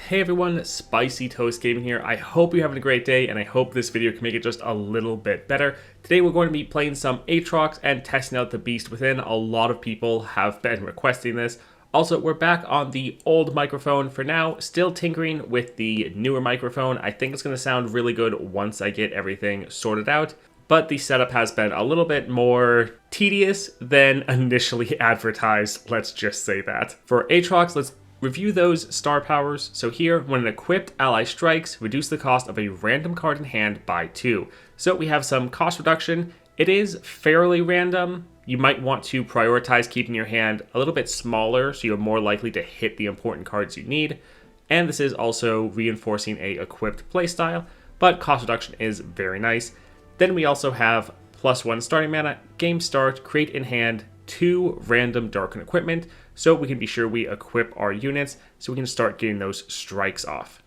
Hey everyone, Spicy Toast Gaming here. I hope you're having a great day, and I hope this video can make it just a little bit better. Today we're going to be playing some Aatrox and testing out the Beast Within. A lot of people have been requesting this. Also, we're back on the old microphone for now, still tinkering with the newer microphone. I think it's going to sound really good once I get everything sorted out. But the setup has been a little bit more tedious than initially advertised, let's just say that. For Aatrox, let's review those star powers. So here, when an equipped ally strikes, reduce the cost of a random card in hand by 2. So we have some cost reduction. It is fairly random. You might want to prioritize keeping your hand a little bit smaller so you're more likely to hit the important cards you need. And this is also reinforcing a equipped playstyle, but cost reduction is very nice. Then we also have +1 starting mana, game start, create in hand 2 random darken equipment, so we can be sure we equip our units so we can start getting those strikes off.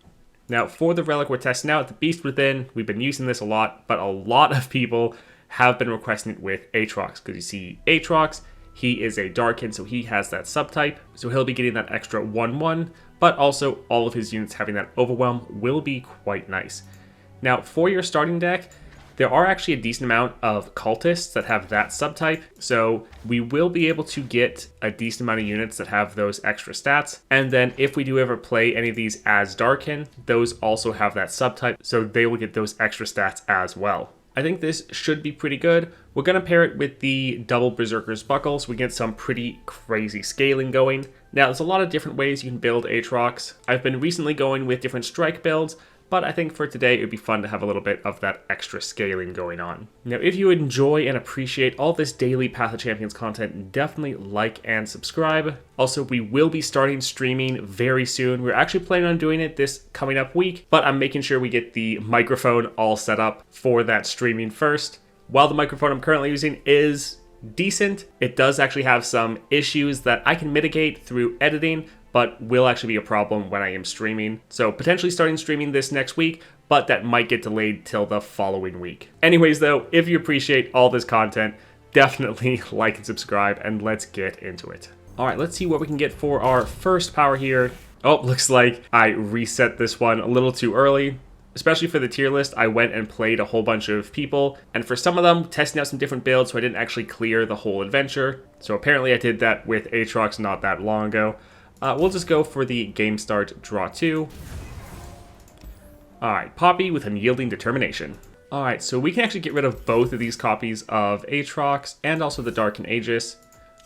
Now for the relic we're testing out, the Beast Within, we've been using this a lot, but a lot of people have been requesting it with Aatrox, because you see Aatrox, he is a Darkin, so he has that subtype, so he'll be getting that extra 1/1, but also all of his units having that overwhelm will be quite nice. Now for your starting deck, there are actually a decent amount of cultists that have that subtype, so we will be able to get a decent amount of units that have those extra stats. And then if we do ever play any of these as Darkin, those also have that subtype, so they will get those extra stats as well. I think this should be pretty good. We're going to pair it with the double Berserker's Buckle, so we get some pretty crazy scaling going. Now, there's a lot of different ways you can build Aatrox. I've been recently going with different strike builds, but I think for today, it would be fun to have a little bit of that extra scaling going on. Now, if you enjoy and appreciate all this daily Path of Champions content, definitely like and subscribe. Also, we will be starting streaming very soon. We're actually planning on doing it this coming up week, but I'm making sure we get the microphone all set up for that streaming first. While the microphone I'm currently using is decent, it does actually have some issues that I can mitigate through editing, but will actually be a problem when I am streaming. So potentially starting streaming this next week, but that might get delayed till the following week. Anyways though, if you appreciate all this content, definitely like and subscribe, and let's get into it. All right, let's see what we can get for our first power here. Oh, looks like I reset this one a little too early. Especially for the tier list, I went and played a whole bunch of people, and for some of them, testing out some different builds, so I didn't actually clear the whole adventure. So apparently I did that with Aatrox not that long ago. We'll just go for the game start, draw 2. Alright, Poppy with Unyielding Determination. Alright, so we can actually get rid of both of these copies of Aatrox and also the Darkin Aegis.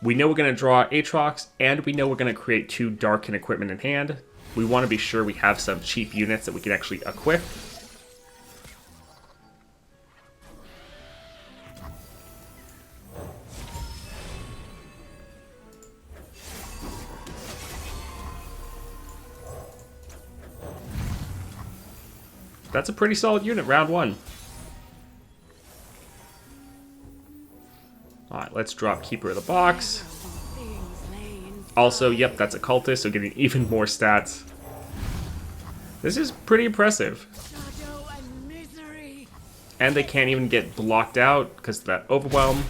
We know we're going to draw Aatrox, and we know we're going to create 2 Darkin equipment in hand. We want to be sure we have some cheap units that we can actually equip. That's a pretty solid unit, round 1. Alright, let's drop Keeper of the Box. Also, yep, that's a cultist, so getting even more stats. This is pretty impressive. And they can't even get blocked out because of that overwhelm.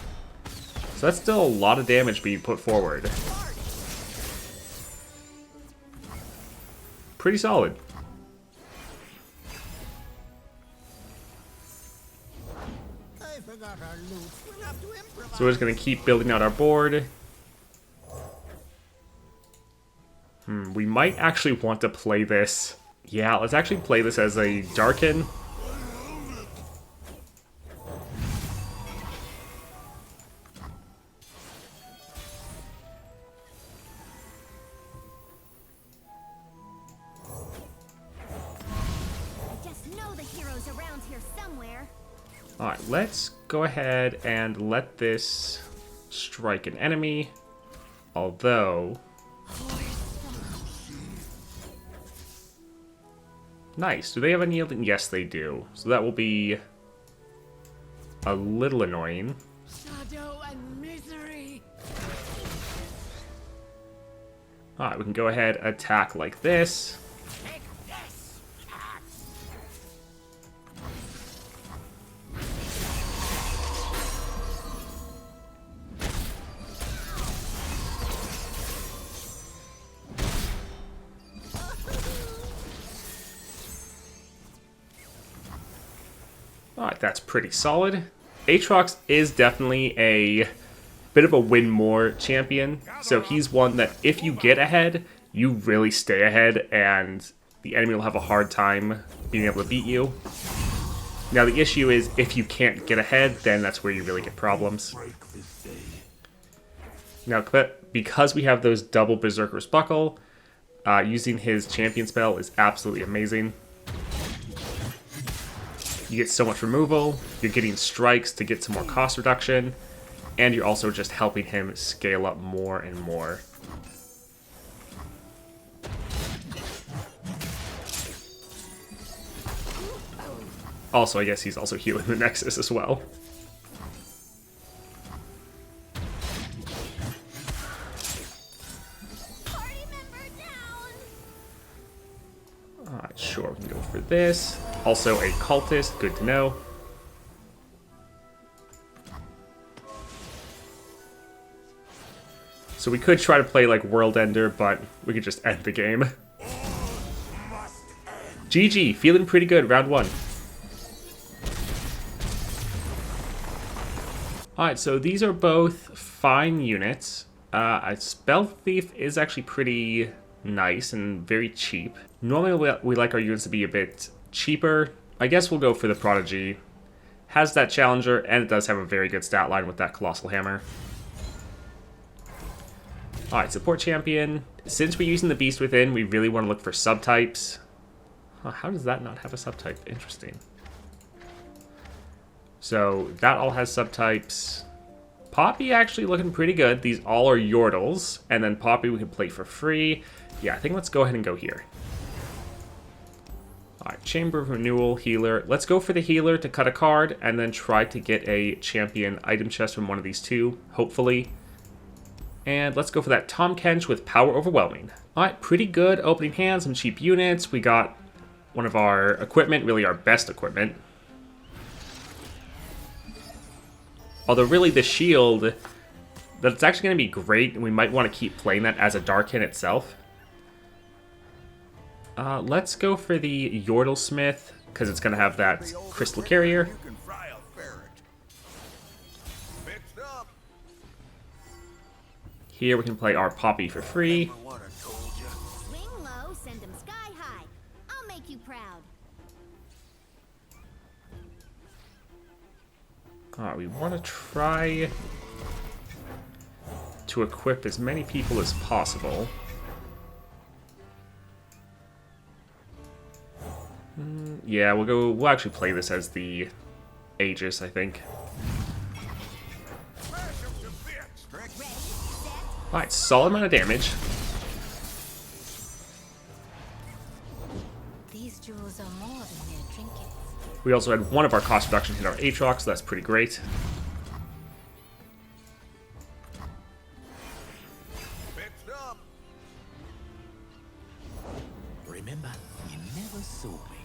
So that's still a lot of damage being put forward. Pretty solid. So we're just going to keep building out our board. We might actually want to play this. Yeah, let's actually play this as a Darkin. Alright, let's go ahead and let this strike an enemy. Although... Nice. Do they have any yielding? Yes, they do. So that will be a little annoying. Shadow and misery. Alright, we can go ahead and attack like this. Alright, that's pretty solid. Aatrox is definitely a bit of a win more champion, so he's one that if you get ahead, you really stay ahead, and the enemy will have a hard time being able to beat you. Now the issue is, if you can't get ahead, then that's where you really get problems. Now, because we have those double Berserker's Buckle, using his champion spell is absolutely amazing. You get so much removal, you're getting strikes to get some more cost reduction, and you're also just helping him scale up more and more. Also, I guess he's also healing the Nexus as well. Alright, sure, we can go for this. Also a cultist, good to know. So we could try to play like World Ender, but we could just end the game. GG, feeling pretty good, round 1. Alright, so these are both fine units. A Spell Thief is actually pretty nice and very cheap. Normally we like our units to be a bit cheaper. I guess we'll go for the Prodigy. Has that Challenger, and it does have a very good stat line with that Colossal Hammer. Alright, Support Champion. Since we're using the Beast Within, we really want to look for subtypes. How does that not have a subtype? Interesting. So, that all has subtypes. Poppy actually looking pretty good. These all are Yordles. And then Poppy we can play for free. Yeah, I think let's go ahead and go here. Alright, Chamber of Renewal, Healer. Let's go for the Healer to cut a card, and then try to get a champion item chest from one of these two, hopefully. And let's go for that Tom Kench with Power Overwhelming. Alright, pretty good opening hand, some cheap units. We got one of our equipment, really our best equipment. Although really the shield, that's actually going to be great, and we might want to keep playing that as a Darkin itself. Let's go for the Yordle Smith, because it's going to have that Crystal Carrier. Here we can play our Poppy for free. Swing low, send them sky high. I'll make you proud. Alright, we want to try to equip as many people as possible. Yeah, we'll actually play this as the Aegis, I think. Alright, solid amount of damage. These jewels are more than mere trinkets. We also had one of our cost reductions hit our Aatrox, so that's pretty great. Remember, you never saw me.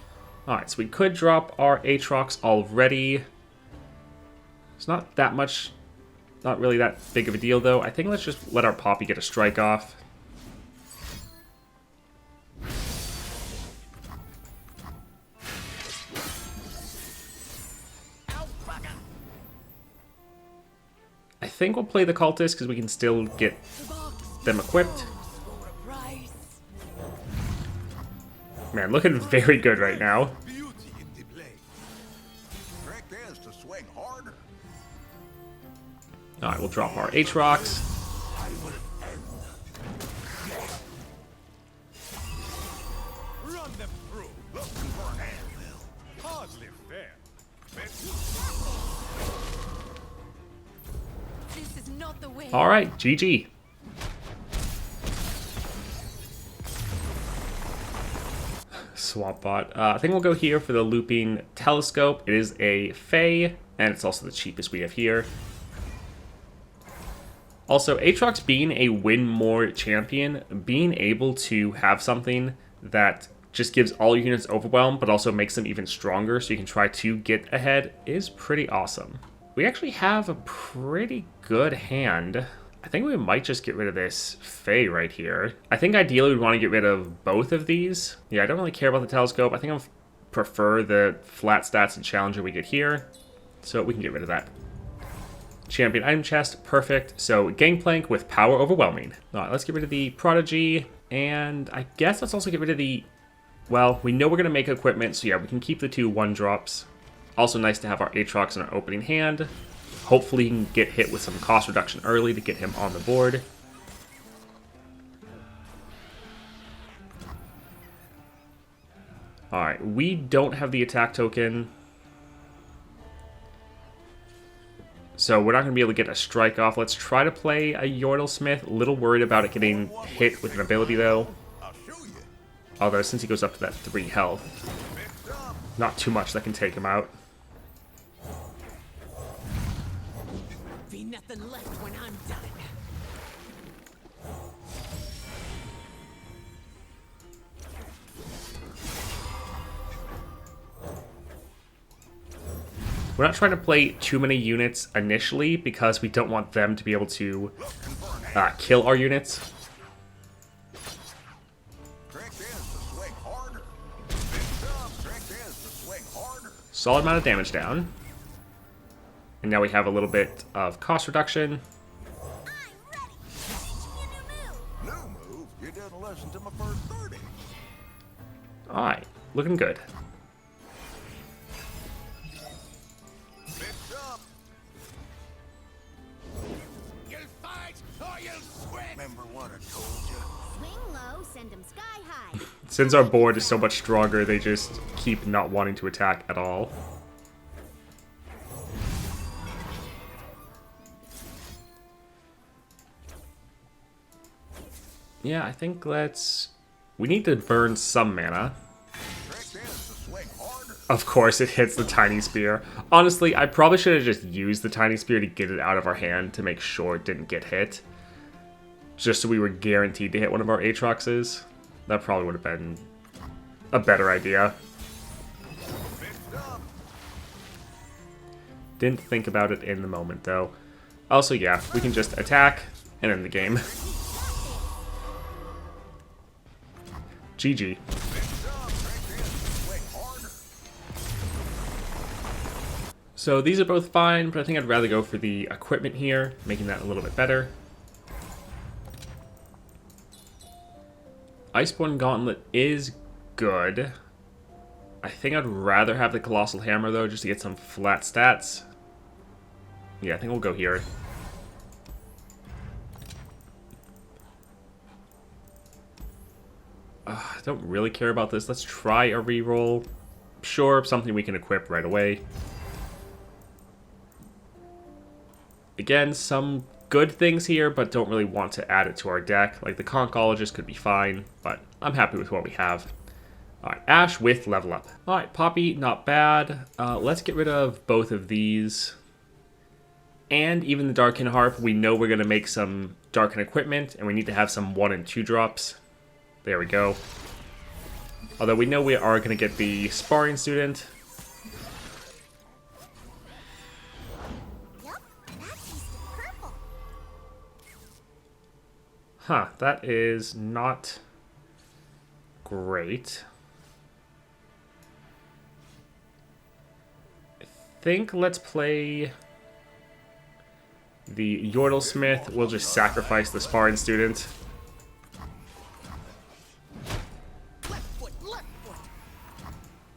Alright, so we could drop our Aatrox already. It's not that much. Not really that big of a deal, though. I think let's just let our Poppy get a strike off. I think we'll play the Cultist, because we can still get them equipped. Man, looking very good right now. Alright, we'll drop our Aatrox. Alright, GG. Swap bot. I think we'll go here for the Looping Telescope. It is a Fae, and it's also the cheapest we have here. Also, Aatrox being a win more champion, being able to have something that just gives all your units overwhelm, but also makes them even stronger so you can try to get ahead, is pretty awesome. We actually have a pretty good hand. I think we might just get rid of this Fae right here. I think ideally we'd want to get rid of both of these. Yeah, I don't really care about the telescope. I think I'm prefer the flat stats and challenger we get here, so we can get rid of that. Champion item chest, perfect. So Gangplank with power overwhelming. All right, let's get rid of the Prodigy, and I guess let's also get rid of the, well, we know we're going to make equipment, so yeah, we can keep the 2 1-drops. Also nice to have our Aatrox in our opening hand. Hopefully he can get hit with some cost reduction early to get him on the board. Alright, we don't have the attack token, so we're not going to be able to get a strike off. Let's try to play a Yordlesmith. A little worried about it getting hit with an ability, though. Although, since he goes up to that 3 health, not too much that can take him out. Be nothing left when I'm done. We're not trying to play too many units initially because we don't want them to be able to kill our units. Solid amount of damage down. And now we have a little bit of cost reduction. Alright, looking good. Since our board is so much stronger, they just keep not wanting to attack at all. Yeah, I think we need to burn some mana. Of course, it hits the Tiny Spear. Honestly, I probably should have just used the Tiny Spear to get it out of our hand to make sure it didn't get hit. Just so we were guaranteed to hit one of our Aatroxes. That probably would have been a better idea. Didn't think about it in the moment, though. Also, yeah, we can just attack and end the game. GG. So these are both fine, but I think I'd rather go for the equipment here, making that a little bit better. Iceborne Gauntlet is good. I think I'd rather have the Colossal Hammer, though, just to get some flat stats. Yeah, I think we'll go here. I don't really care about this. Let's try a reroll. Sure, something we can equip right away. Again, some good things here, but don't really want to add it to our deck. Like the Concologist could be fine, but I'm happy with what we have. Alright, Ash with level up. Alright, Poppy, not bad. Let's get rid of both of these. And even the Darken Harp. We know we're going to make some Darken equipment, and we need to have some 1 and 2 drops. There we go. Although we know we are going to get the Sparring Student. Huh, that is not great. I think let's play the Yordlesmith. We'll just sacrifice the Sparring Student.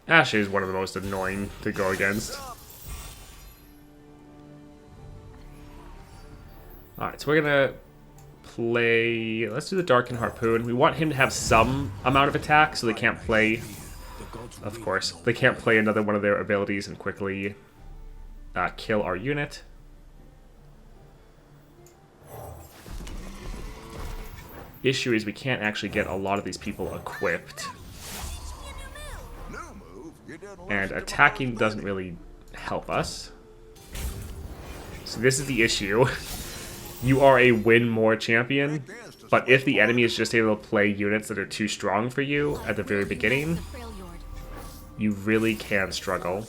Ash is one of the most annoying to go against. Alright, so we're gonna play... Let's do the Darken Harpoon. We want him to have some amount of attack, so they can't play... Of course, they can't play another one of their abilities and quickly kill our unit. Issue is we can't actually get a lot of these people equipped. And attacking doesn't really help us. So this is the issue. You are a win more champion, but if the enemy is just able to play units that are too strong for you at the very beginning, you really can struggle.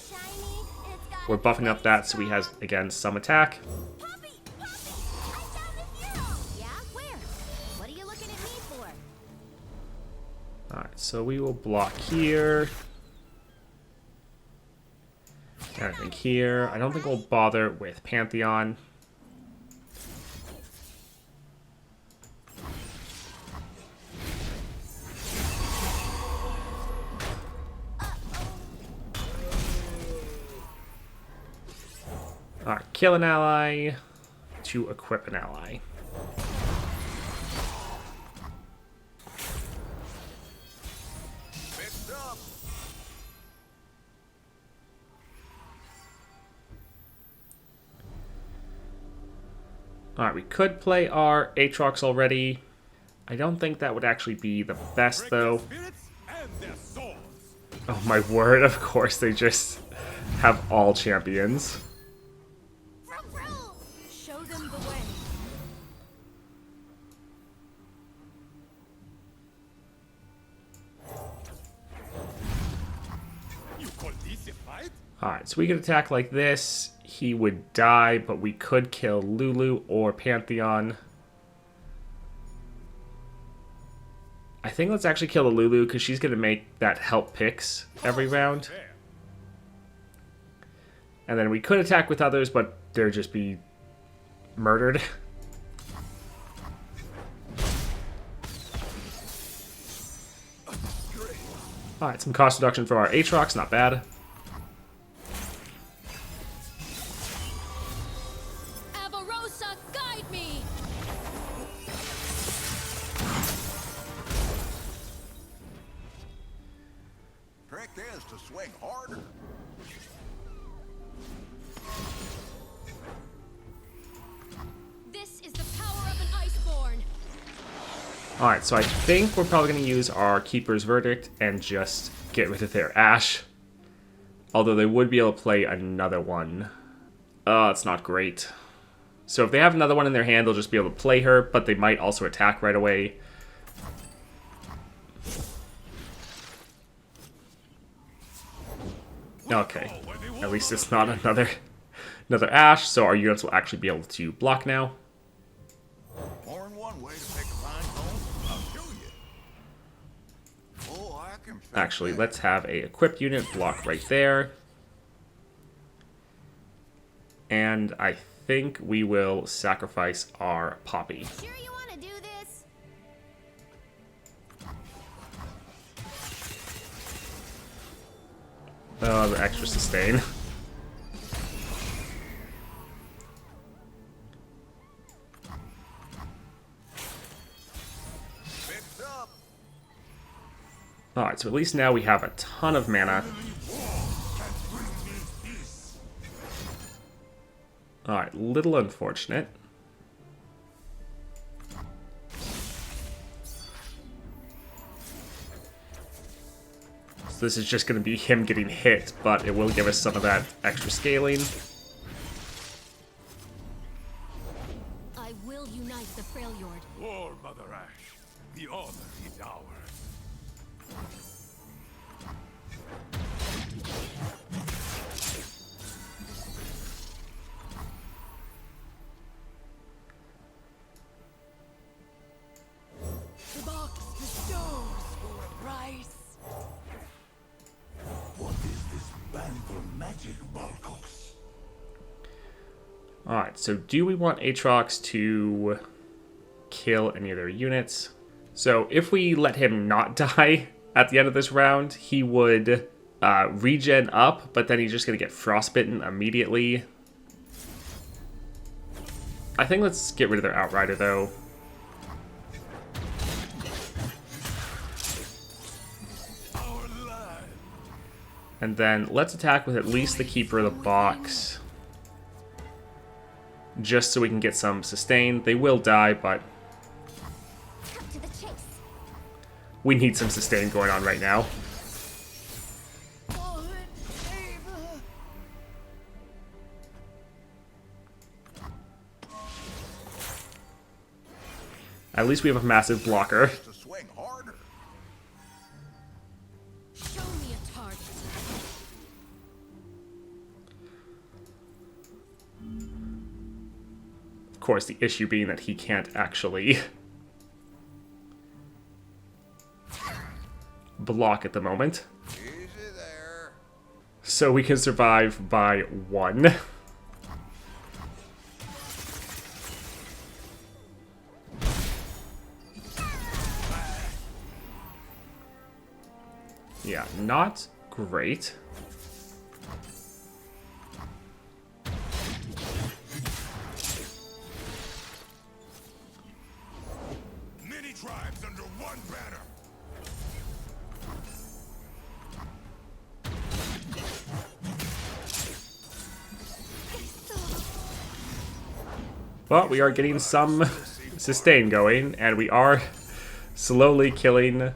We're buffing up that so he has, again, some attack. Alright, so we will block here. Anything here? I don't think we'll bother with Pantheon. Alright, kill an ally to equip an ally. Alright, we could play our Aatrox already. I don't think that would actually be the best, though. Oh my word, of course they just have all champions. Show them the way. Alright, so we could attack like this. He would die, but we could kill Lulu or Pantheon. I think let's actually kill the Lulu, because she's going to make that help picks every round. And then we could attack with others, but they'll just be murdered. Alright, some cost reduction for our Aatrox, not bad. Guide me. Trick is to swing harder. This is the power of an Iceborn. Alright, so I think we're probably going to use our Keeper's Verdict and just get rid of their Ash. Although they would be able to play another one. It's not great. So if they have another one in their hand, they'll just be able to play her, but they might also attack right away. Okay, at least it's not another Ash, so our units will actually be able to block now. More than one way to pick a fine bone. I'll show you. Oh, I can fix Actually, that. let's have a equipped unit block right there. And I think we will sacrifice our Poppy. Sure you want to do this? Oh, the extra sustain. Fixed up. Alright, so at least now we have a ton of mana. Alright, little unfortunate. So this is just going to be him getting hit, but it will give us some of that extra scaling. I will unite the Freljord. War, Mother Ash. The honor is ours. The box bestows for a price. What is this baneful magic, Balkos? Alright, so do we want Aatrox to kill any of their units? So if we let him not die at the end of this round, he would regen up, but then he's just going to get frostbitten immediately. I think let's get rid of their Outrider, though. And then let's attack with at least the Keeper of the Box. Just so we can get some sustain. They will die, but Cut to the chase. we need some sustain going on right now. At least we have a massive blocker. To swing harder. Show me a target. Of course, the issue being that he can't actually block at the moment. Easy there. so we can survive by 1. Yeah, not great. Many tribes under one banner. But we are getting some sustain going, and we are slowly killing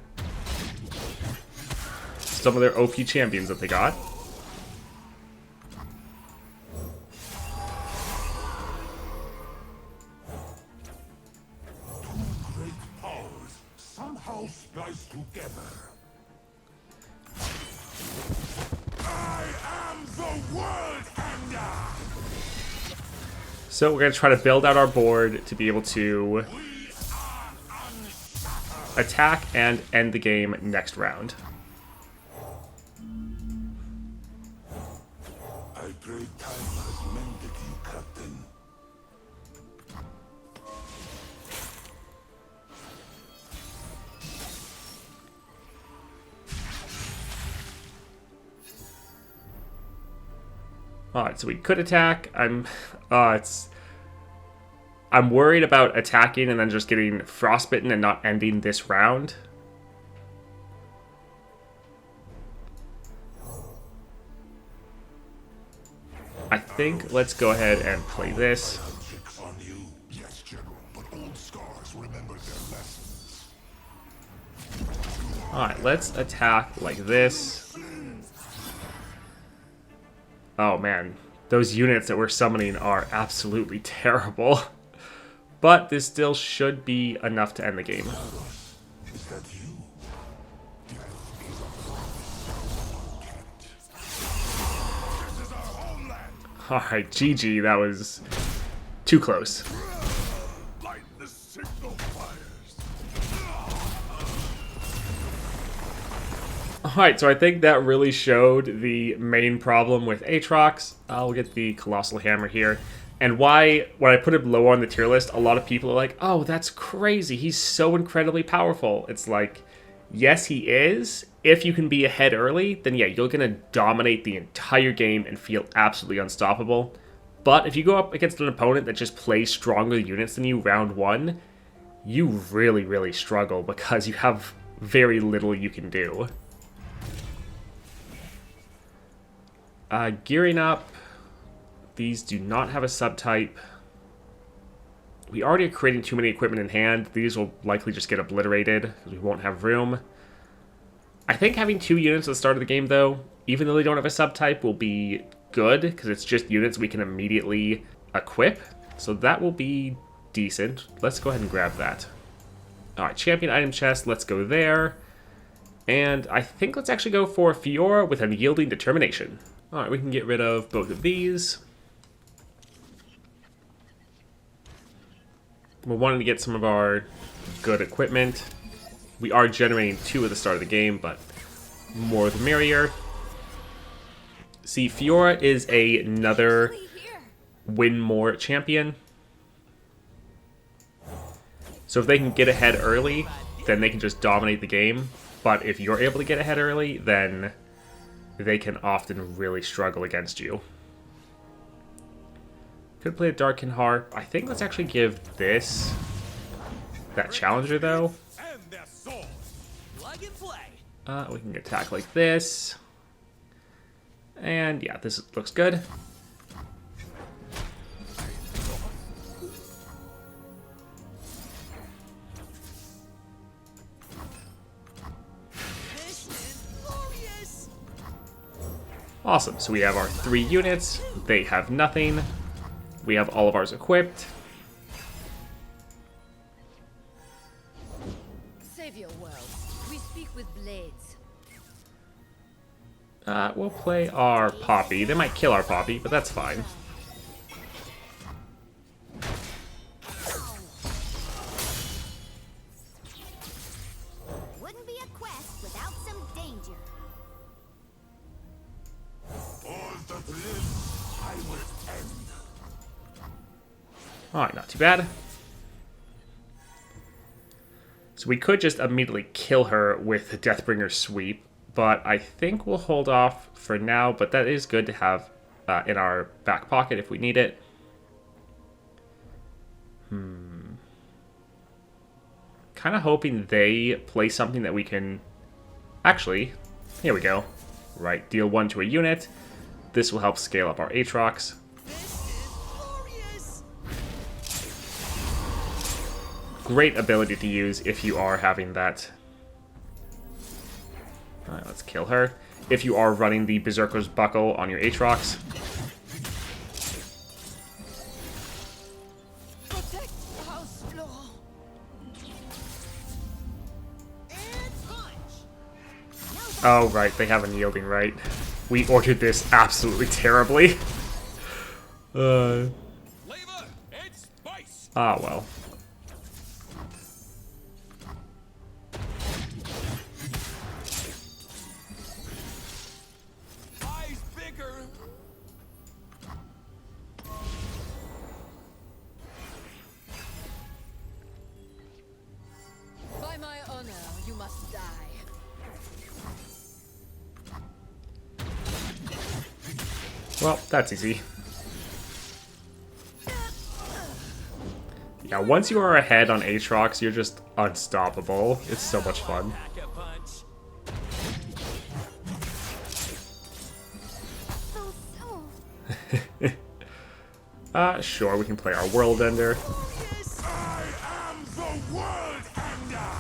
some of their OP champions that they got. Two great powers somehow spliced together. I am the world ender! So we're going to try to build out our board to be able to attack and end the game next round. I pray time has mended you, Captain. Alright, so we could attack. I'm worried about attacking and then just getting frostbitten and not ending this round. I think let's go ahead and play this. Chicks on you. Yes, General, but old scars remember their lessons. Alright, let's attack like this. Oh man, those units that we're summoning are absolutely terrible. But this still should be enough to end the game. Is that you? This is our homeland. Alright, GG, that was too close. Light the signal fires. Alright, so I think that really showed the main problem with Aatrox. I'll get the Colossal Hammer here. And why, when I put him low on the tier list, a lot of people are like, oh, that's crazy. He's so incredibly powerful. It's like, yes, he is. If you can be ahead early, then yeah, you're going to dominate the entire game and feel absolutely unstoppable. But if you go up against an opponent that just plays stronger units than you round 1, you really, really struggle because you have very little you can do. Gearing up. These do not have a subtype. We already are creating too many equipment in hand. These will likely just get obliterated because we won't have room. I think having 2 units at the start of the game, though, even though they don't have a subtype, will be good because it's just units we can immediately equip. So that will be decent. Let's go ahead and grab that. Alright, champion item chest. Let's go there. And I think let's actually go for Fiora with Unyielding Determination. Alright, we can get rid of both of these. We're wanting to get some of our good equipment. We are generating 2 at the start of the game, but more the merrier. See, Fiora is another win more champion. So if they can get ahead early, then they can just dominate the game. But if you're able to get ahead early, then they can often really struggle against you. Could play a Darkin Harp. I think let's actually give this that challenger though. And their souls. Plug and play. We can attack like this. And yeah, this looks good. This is glorious. Awesome. So we have our 3 units. They have nothing. We have all of ours equipped. Save your world. We speak with blades. We'll play our Poppy. They might kill our Poppy, but that's fine. Wouldn't be a quest without some danger. Alright, not too bad. So we could just immediately kill her with the Deathbringer sweep, but I think we'll hold off for now, but that is good to have in our back pocket if we need it. Kind of hoping they play something that we can... Actually, here we go. Right, deal 1 to a unit. This will help scale up our Aatrox. Great ability to use if you are having that. Alright, let's kill her. If you are running the Berserker's Buckle on your Aatrox. Oh, right, they have unyielding, right? We ordered this absolutely terribly. Ah, well. By my honor, you must die. Well, that's easy. Yeah, once you are ahead on Aatrox, you're just unstoppable. It's so much fun. Sure, we can play our World Ender. I am the world ender.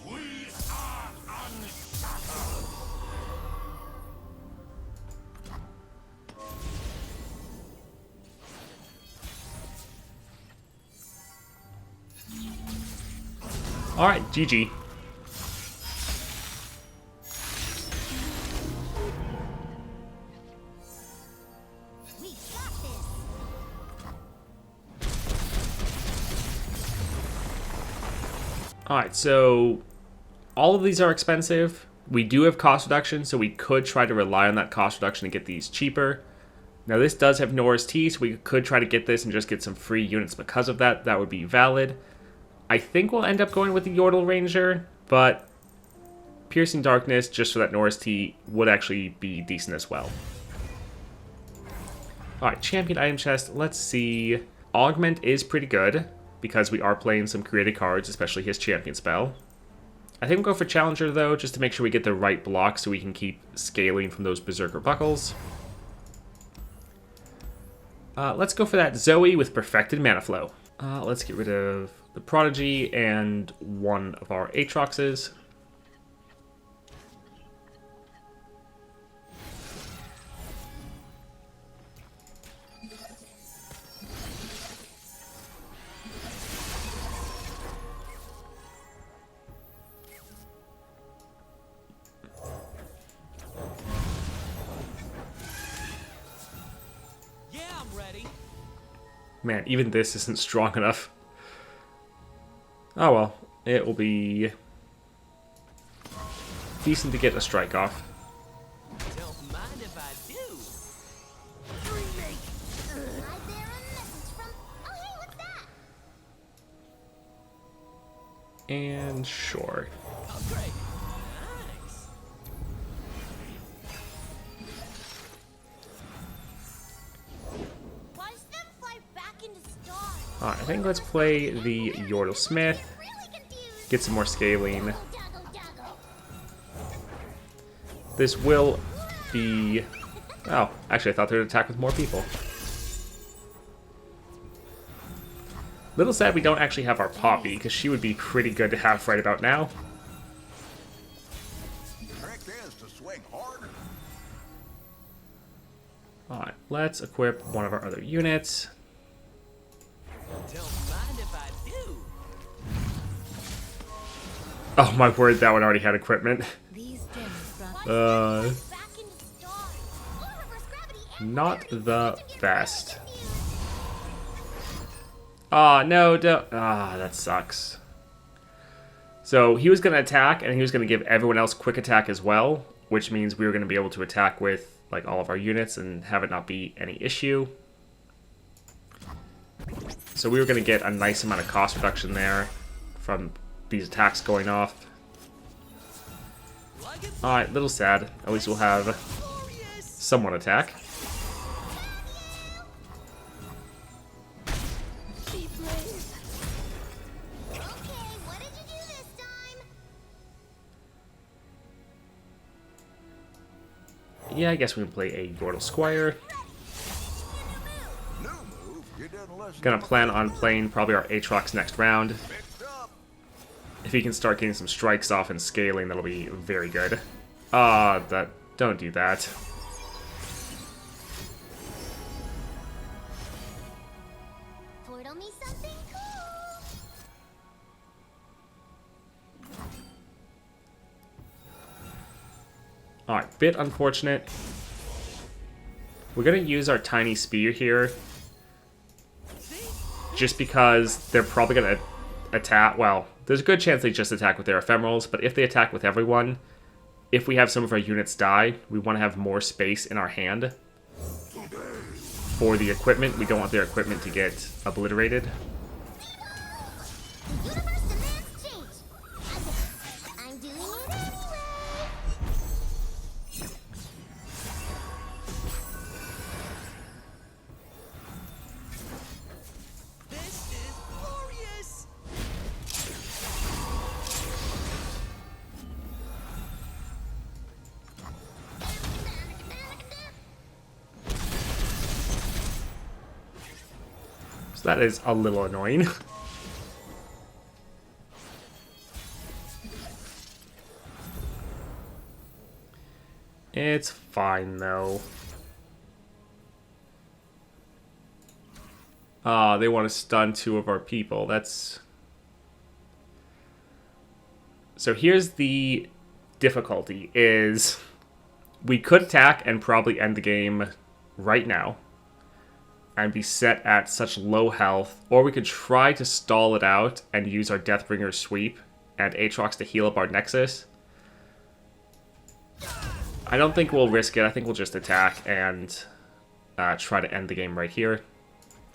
We are unstoppable. Alright, GG. We got this. Alright, so all of these are expensive. We do have cost reduction, so we could try to rely on that cost reduction to get these cheaper. Now this does have Norris T, so we could try to get this and just get some free units because of that. That would be valid. I think we'll end up going with the Yordle Ranger, but Piercing Darkness, just for that Norris T, would actually be decent as well. Alright, Champion Item Chest, let's see. Augment is pretty good, because we are playing some created cards, especially his Champion spell. I think we'll go for Challenger, though, just to make sure we get the right block so we can keep scaling from those Berserker Buckles. Let's go for that Zoe with Perfected Mana Flow. Let's get rid of the Prodigy and one of our Aatroxes. Yeah, I'm ready. Man, even this isn't strong enough. Oh well, it will be decent to get a strike off. Don't mind if I do. I bear a message from... Oh, hey, what's that? And sure. Oh, great. Nice. Watch them fly back into stars. Alright, I think let's play the Yordle Smith. Really confused. Get some more scaling. Doggo, doggo. This will be... Oh, actually I thought they would attack with more people. Little sad we don't actually have our Poppy, because she would be pretty good to have right about now. Trick is to swing harder. Alright, let's equip one of our other units. Don't mind if I do. Oh my word, that one already had equipment. These gems brought Watch them Uh, fly back into stars. Oh, reverse gravity and not gravity the together. best. Ah, no, don't. Ah, that sucks. So he was going to attack, and he was going to give everyone else quick attack as well, which means we were going to be able to attack with like all of our units and have it not be any issue. So we were going to get a nice amount of cost reduction there from these attacks going off. Alright, little sad. At least we'll have someone attack. Be brave. Okay, what did you do this time? Yeah, I guess we can play a Yordle Squire. New move? You didn't listen. Gonna plan on playing probably our Aatrox next round. Mixed up. If he can start getting some strikes off and scaling, that'll be very good. Don't do that. Portal me something cool. Alright, bit unfortunate. We're gonna use our tiny spear here. Just because they're probably gonna attack. Well, there's a good chance they just attack with their ephemerals, but if they attack with everyone, if we have some of our units die, we want to have more space in our hand for the equipment. We don't want their equipment to get obliterated. The universe demands change. I'm doing it anyway. This is glorious! So that is a little annoying. It's fine, though. Ah, they want to stun 2 of our people. That's... So here's the difficulty, is we could attack and probably end the game right now and be set at such low health, or we could try to stall it out and use our Deathbringer sweep and Aatrox to heal up our Nexus. I don't think we'll risk it. I think we'll just attack and try to end the game right here.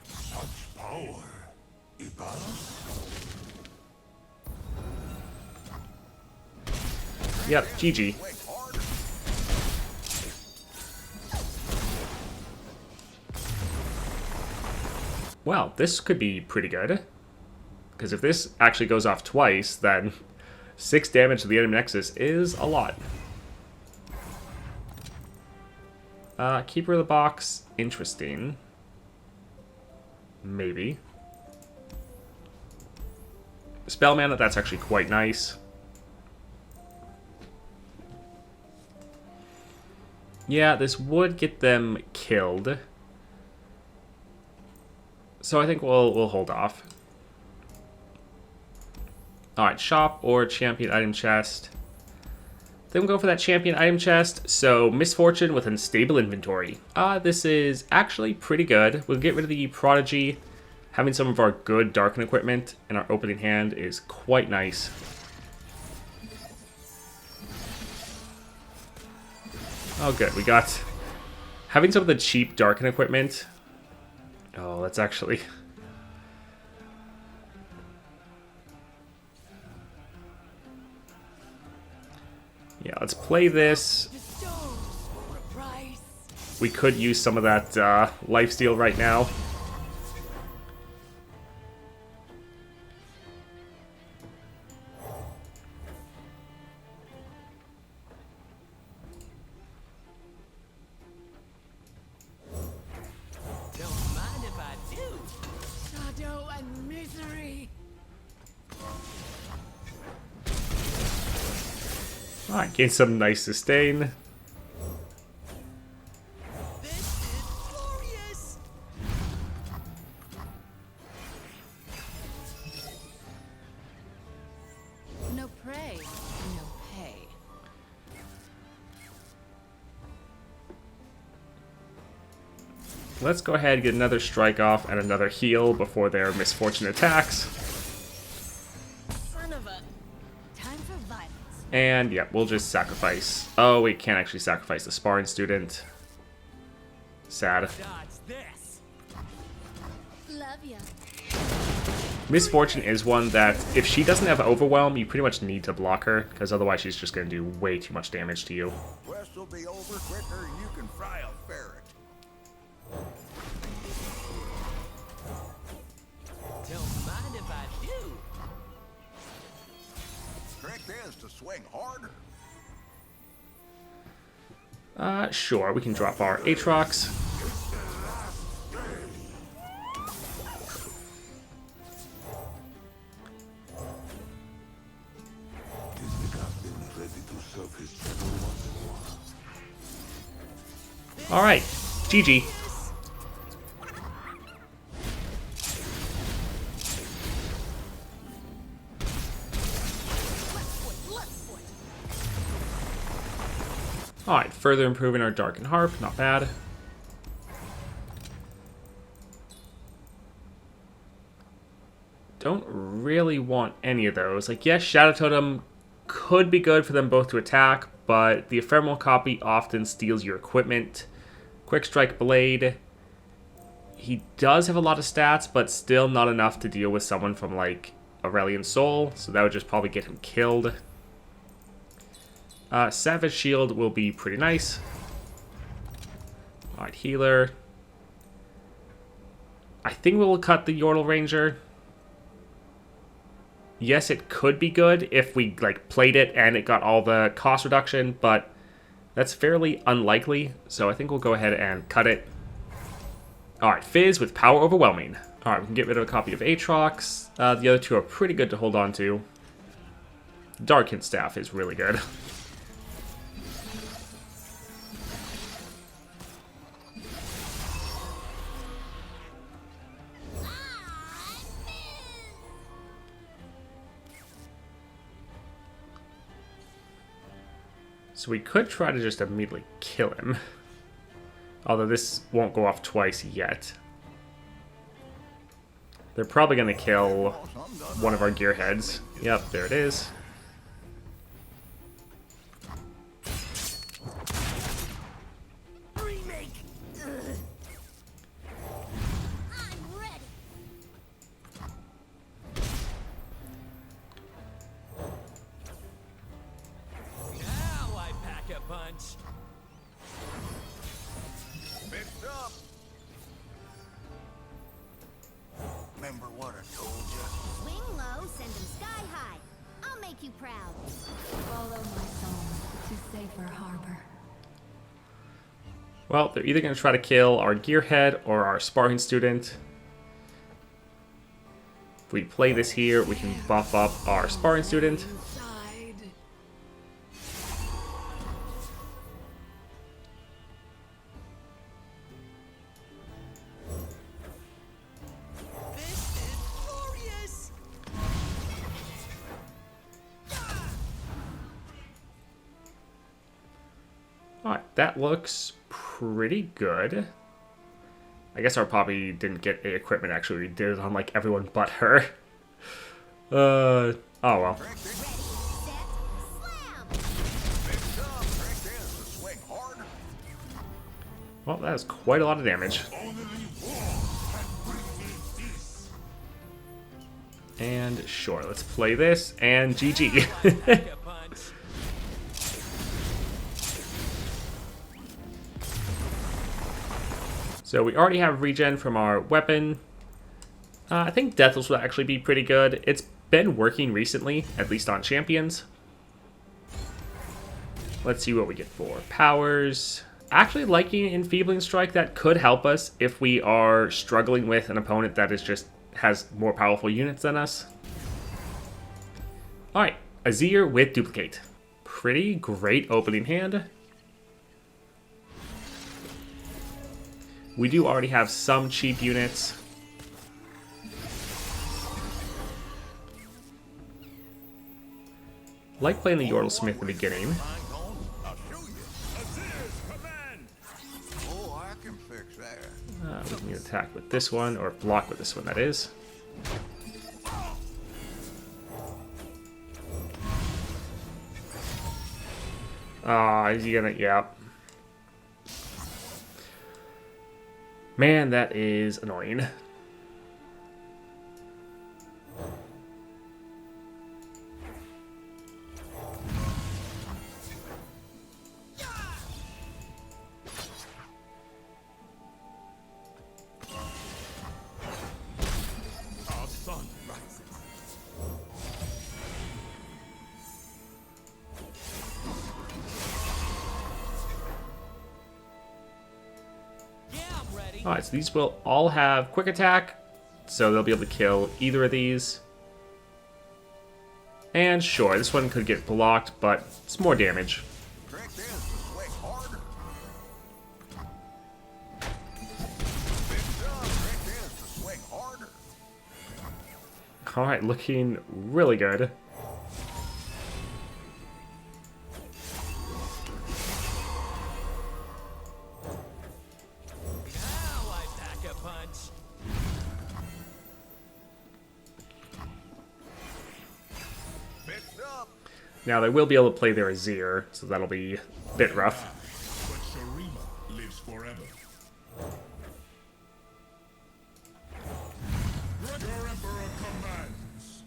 Such power. Ibarra? Yep, GG. Well, this could be pretty good. Because if this actually goes off twice, then 6 damage to the enemy Nexus is a lot. Keeper of the Box, interesting. Maybe. Spell Mana, that's actually quite nice. Yeah, this would get them killed. So I think we'll hold off. Alright, shop or champion item chest. Then we'll go for that champion item chest. So, Misfortune with unstable inventory. This is actually pretty good. We'll get rid of the Prodigy. Having some of our good Darken equipment in our opening hand is quite nice. Oh, good. We got... Having some of the cheap Darken equipment... Oh, that's actually... Yeah, let's play this. We could use some of that lifesteal right now. Don't mind if I do. Shadow and misery. Alright, gain some nice sustain. This is glorious! No prey, no pay. Let's go ahead and get another strike off and another heal before their Misfortune attacks. Son of a... Time for violence. And yeah, we'll just sacrifice. Oh, we can't actually sacrifice the Sparring Student. Sad. Dodge this. Love ya. Misfortune is one that if she doesn't have Overwhelm, you pretty much need to block her, because otherwise she's just going to do way too much damage to you. Quest will be over quicker than you can fry a ferret. Don't mind if I do. Trick is to swing harder. Sure, we can drop our Aatrox. Alright, GG. Alright, further improving our Dark and Harp, not bad. Don't really want any of those. Like, yes, Shadow Totem could be good for them both to attack, but the Ephemeral Copy often steals your equipment. Quick Strike Blade. He does have a lot of stats, but still not enough to deal with someone from, like, Aurelian Soul, so that would just probably get him killed. Savage Shield will be pretty nice. Alright, Healer. I think we'll cut the Yordle Ranger. Yes, it could be good if we, like, played it and it got all the cost reduction, but that's fairly unlikely, so I think we'll go ahead and cut it. Alright, Fizz with Power Overwhelming. Alright, we can get rid of a copy of Aatrox. The other two are pretty good to hold on to. Darkin Staff is really good. So we could try to just immediately kill him. Although this won't go off twice yet. They're probably going to kill one of our gearheads. Yep, there it is. Remake. I'm ready. Now I pack a punch. Mixed up. Remember what I told you? Swing low, send them sky high. I'll make you proud. Follow my song to safer harbor. Well, they're either going to try to kill our gearhead or our sparring student. If we play this here, we can buff up our sparring student. This is glorious. Alright, that looks pretty good. I guess our Poppy didn't get a equipment, actually. We did it on, like, everyone but her. Oh well. Ready, set, slam. Mixed up. Trick is to swing harder. Well, that is quite a lot of damage. And sure, let's play this, and GG. Pack a punch. So we already have regen from our weapon. I think Deathless will actually be pretty good. It's been working recently, at least on champions. Let's see what we get for powers. Actually liking Enfeebling Strike. That could help us if we are struggling with an opponent that is just has more powerful units than us. Alright, Azir with Duplicate. Pretty great opening hand. We do already have some cheap units. Like playing the Yordle Smith in the beginning. Fine cone, I'll show you. Azir's command. Oh, I can fix that. We can attack with this one, or block with this one, that is. Ah, is he gonna, yeah. Man, that is annoying. Our sun rises. Yeah, I'm ready. Alright, so these will all have quick attack, so they'll be able to kill either of these. And sure, this one could get blocked, but it's more damage. Trick is to swing harder. Big job. Trick is to swing harder. Alright, looking really good. Now I pack a punch. Fixed up. Now they will be able to play their Azir, so that'll be a bit rough. But Sharima lives forever. Your Emperor commands.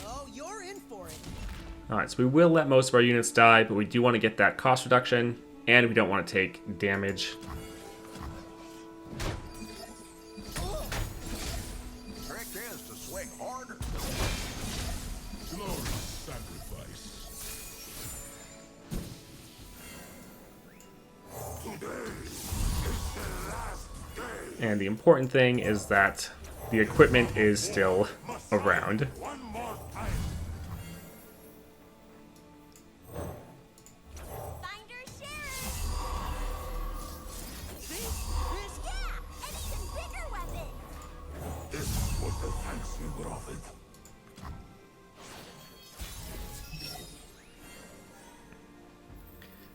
Oh, you're in for it. Alright, so we will let most of our units die, but we do want to get that cost reduction, and we don't want to take damage. Trick is to swing harder. Glorious sacrifice. Today is the last day. And the important thing is that the equipment is still around. One more time. Finder Sharon! See? Yeah, and even bigger weapon! This was the thanks you were offered.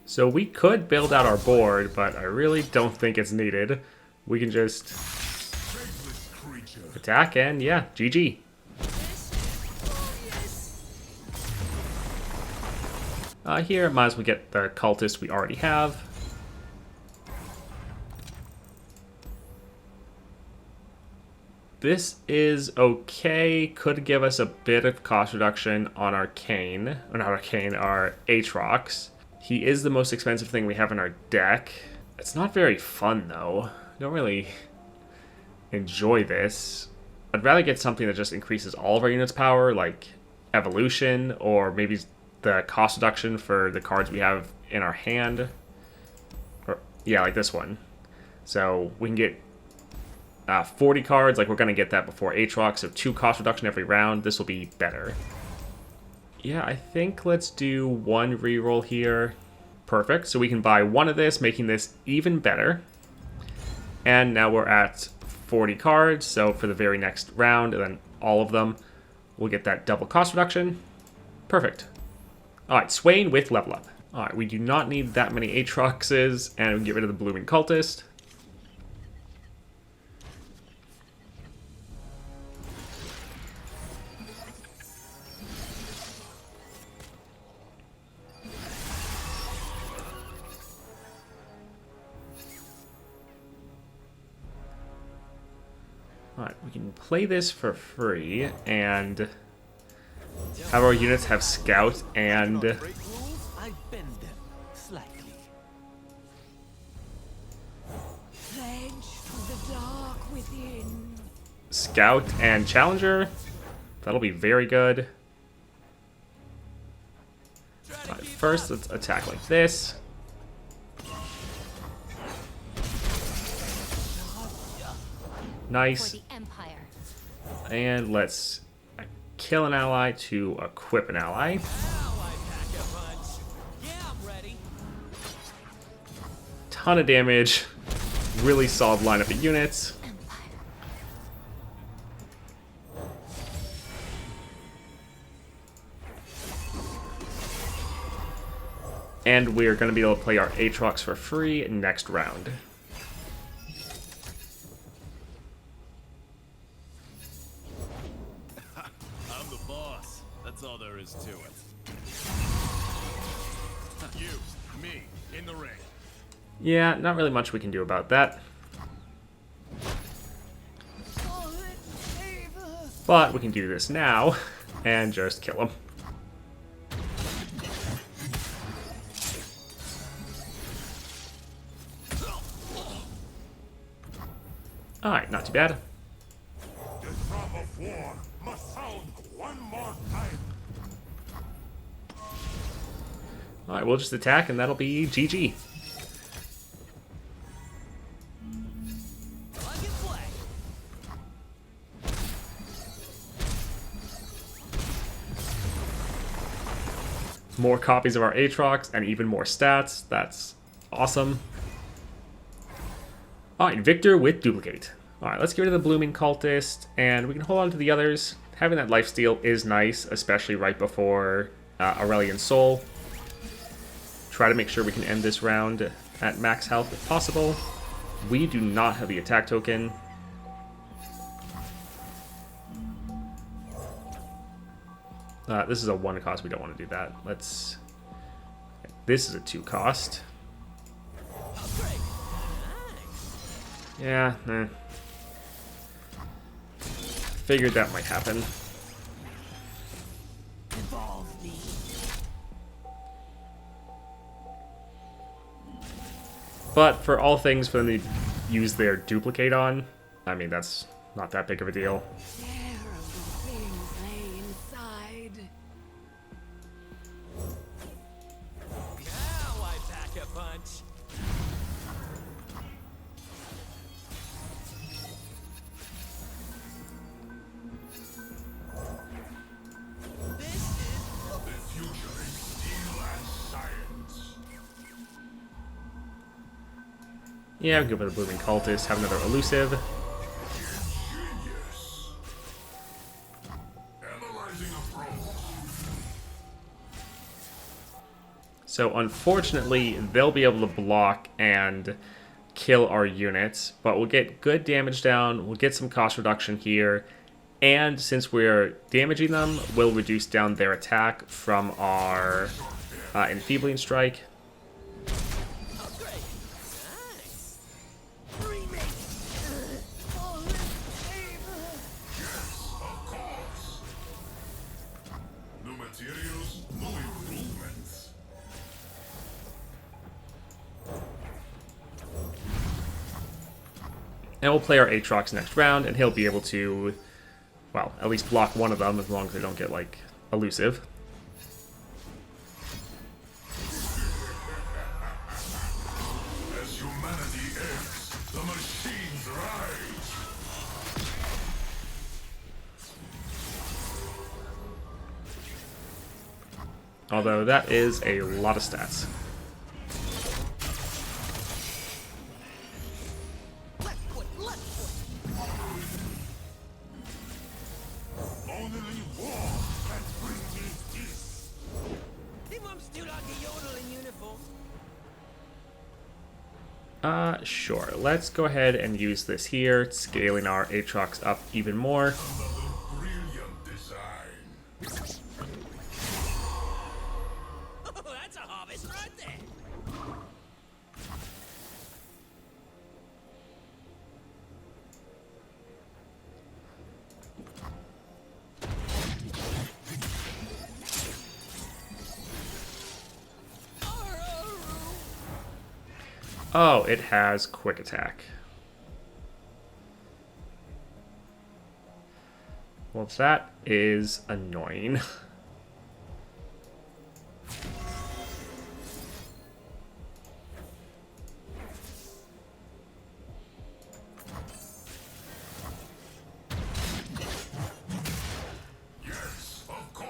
So we could build out our board, but I really don't think it's needed. We can just Faithless creature. attack and yeah, GG. Here, might as well get the cultist we already have. This is okay. Could give us a bit of cost reduction on Arcane. Or not Arcane, our Aatrox. He is the most expensive thing we have in our deck. It's not very fun, though. I don't really enjoy this. I'd rather get something that just increases all of our units' power, like Evolution, or maybe the cost reduction for the cards we have in our hand. Or, yeah, like this one. So we can get 40 cards, like we're going to get that before Aatrox, so 2 cost reduction every round. This will be better. Yeah, I think let's do 1 reroll here. Perfect, so we can buy 1 of this, making this even better. And now we're at 40 cards, so for the very next round, and then all of them, we'll get that double cost reduction. Perfect. Alright, Swain with level up. Alright, we do not need that many Aatroxes, and we can get rid of the Blooming Cultist. Alright, we can play this for free and have our units have Scout and Break rules, I bend them slightly. Pledge to the dark within. Scout and Challenger. That'll be very good. Alright, first let's attack like this. For Nice. the Empire. And let's kill an ally to equip an ally. Now I pack a punch. Yeah, I'm ready. Ton of damage. Really solid lineup of units. And we're going to be able to play our Aatrox for free next round. I'm the boss. That's all there is to it. You, me, in the ring. Yeah, not really much we can do about that. But we can do this now and just kill him. Alright, not too bad. The drum of war must sound one more time. Alright, we'll just attack and that'll be GG. Plug and play. More copies of our Aatrox and even more stats. That's awesome. Alright, Victor with Duplicate. Alright, let's get rid of the Blooming Cultist, and we can hold on to the others. Having that lifesteal is nice, especially right before Aurelian Soul. Try to make sure we can end this round at max health if possible. We do not have the attack token. This is a 1 cost, we don't want to do that. Let's... This is a 2 cost. Upgrade. Nice. Yeah, Figured that might happen. Evolve me. But for all things for them to use their duplicate on, I mean, that's not that big of a deal. Terrible things lay inside. Now I pack a punch. The future is steel and science. Yeah, we can go for the Blooming Cultist, have another elusive. Genius. Analyzing approach. So unfortunately, they'll be able to block and kill our units, but we'll get good damage down, we'll get some cost reduction here, and since we're damaging them, we'll reduce down their attack from our Enfeebling Strike. Upgrade. Nice. Remake. Of course. New materials, new improvements. And we'll play our Aatrox next round, and he'll be able to, well, at least block one of them as long as they don't get, like, elusive. As humanity ends, the machines rise. Although that is a lot of stats. Left foot, left foot. Only war can bring me peace. Die mam still like a yodel in uniform. Sure. Let's go ahead and use this here, scaling our Aatrox up even more. Another brilliant design. Oh, that's a harvest right there. Oh, it has quick attack. Well, that is annoying. Yes, of course.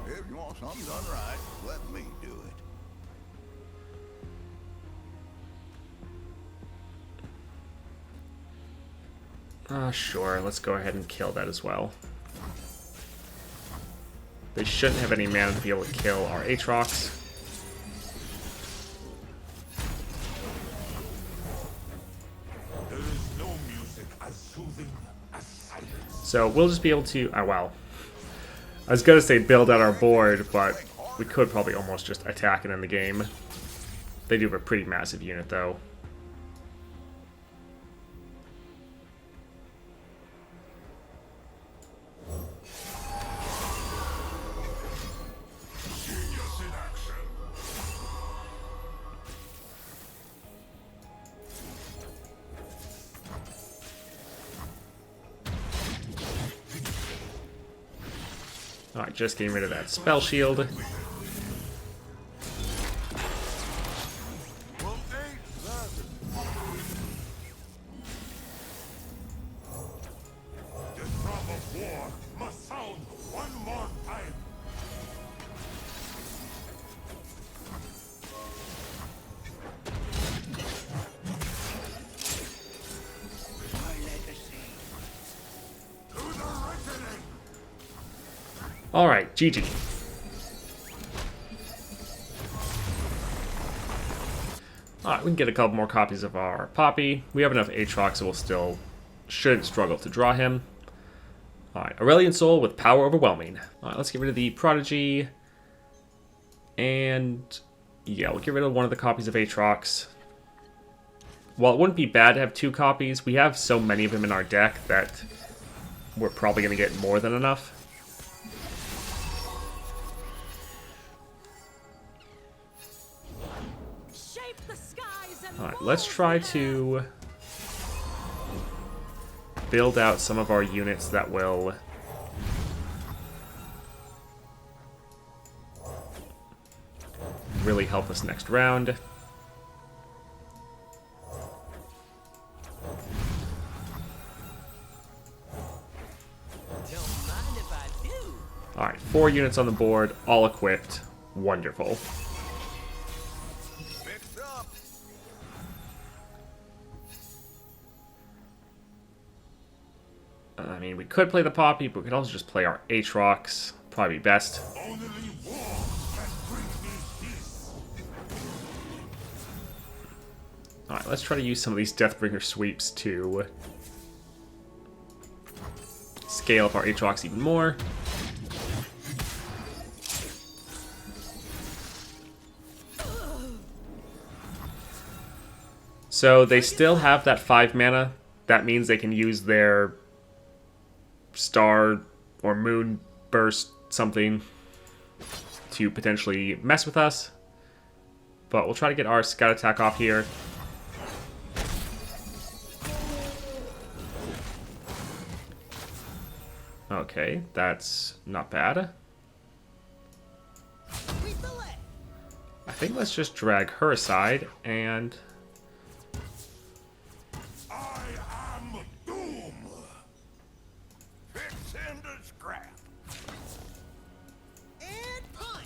If you want something done right, let me do it. Sure, let's go ahead and kill that as well. They shouldn't have any mana to be able to kill our Aatrox. So we'll just be able to... Oh, well. I was going to say build out our board, but we could probably almost just attack it in the game. They do have a pretty massive unit, though. Genius in action. Alright, just getting rid of that spell shield. Well, ain't that The drum of war must sound one more time. my legacy? To the reckoning. Alright, GG. Alright, we can get a couple more copies of our Poppy. We have enough Aatrox, so we'll still shouldn't struggle to draw him. Alright, Aurelian Soul with Power Overwhelming. Alright, let's get rid of the Prodigy. And yeah, we'll get rid of one of the copies of Aatrox. While it wouldn't be bad to have 2 copies, we have so many of him in our deck that we're probably going to get more than enough. Shape the skies and Alright, let's try to build out some of our units that will really help us next round. Don't mind if I do. Alright, 4 units on the board, all equipped. Wonderful. Fixed up. I mean, we could play the Poppy, but we could also just play our Aatrox. Probably be best. Only war can bring me peace. Alright, let's try to use some of these Deathbringer sweeps to scale up our Aatrox even more. So they still have that 5 mana. That means they can use their Star or Moon Burst something to potentially mess with us. But we'll try to get our Scout Attack off here. Okay, that's not bad. I think let's just drag her aside and... I am doom. Fix him to scrap. And punch.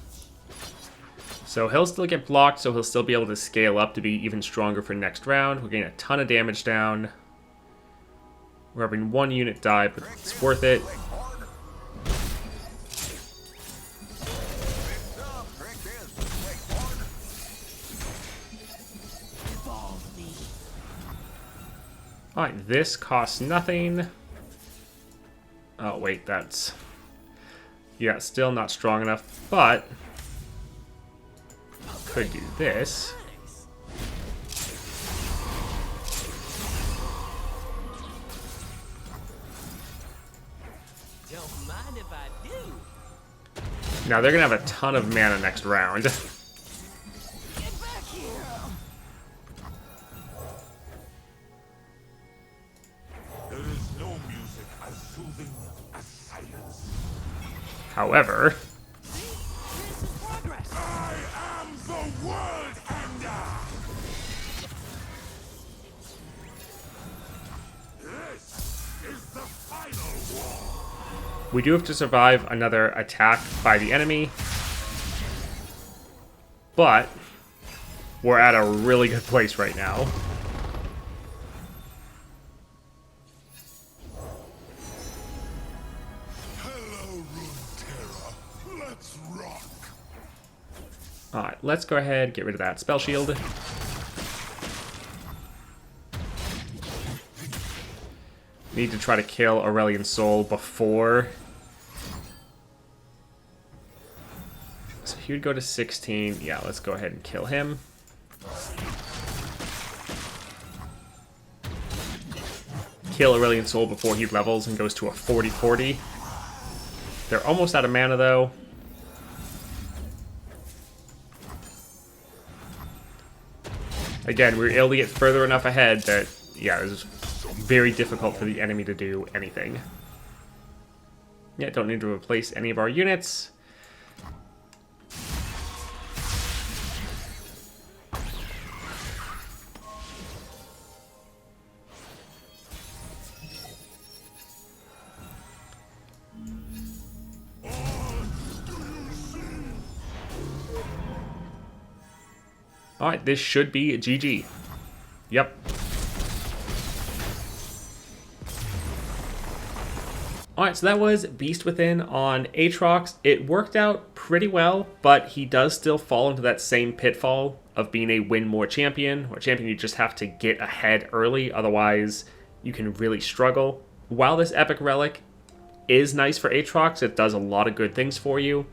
So he'll still get blocked, so he'll still be able to scale up to be even stronger for next round. We're getting a ton of damage down. We're having 1 unit die, but it's worth it. Click harder. Fixed up. Trick is to click harder. Evolve me. Alright, this costs nothing. Oh, wait, that's... Yeah, still not strong enough, but... Could do this. Nice. Don't mind if I do. Now, they're going to have a ton of mana next round. Get back here. There is no music as soothing as silence. However, See? This is progress. I am the world ender. This is the final war. we do have to survive another attack by the enemy. But we're at a really good place right now. Hello, Runeterra. Let's rock. Alright, let's go ahead, get rid of that spell shield. Need to try to kill Aurelian Soul before. So he would go to 16. Yeah, let's go ahead and kill him. Kill Aurelian Soul before he levels and goes to a 40-40. They're almost out of mana, though. Again, we were able to get further enough ahead that, yeah, it was very difficult for the enemy to do anything. Yeah, don't need to replace any of our units. Alright, this should be a GG. Yep. Alright, so that was Beast Within on Aatrox. It worked out pretty well, but he does still fall into that same pitfall of being a win more champion, or a champion you just have to get ahead early, otherwise you can really struggle. While this epic relic is nice for Aatrox, it does a lot of good things for you,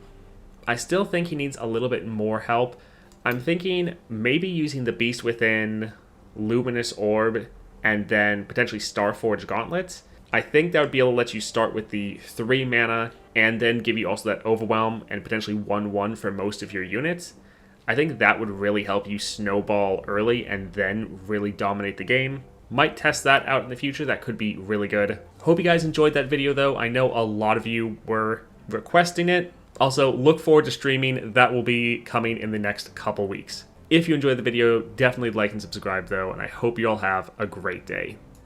I still think he needs a little bit more help. I'm thinking maybe using the Beast Within, Luminous Orb, and then potentially Starforge Gauntlets. I think that would be able to let you start with the 3 mana and then give you also that Overwhelm and potentially 1/1 for most of your units. I think that would really help you snowball early and then really dominate the game. Might test that out in the future. That could be really good. Hope you guys enjoyed that video, though. I know a lot of you were requesting it. Also, look forward to streaming. That will be coming in the next couple weeks. If you enjoyed the video, definitely like and subscribe, though, and I hope you all have a great day.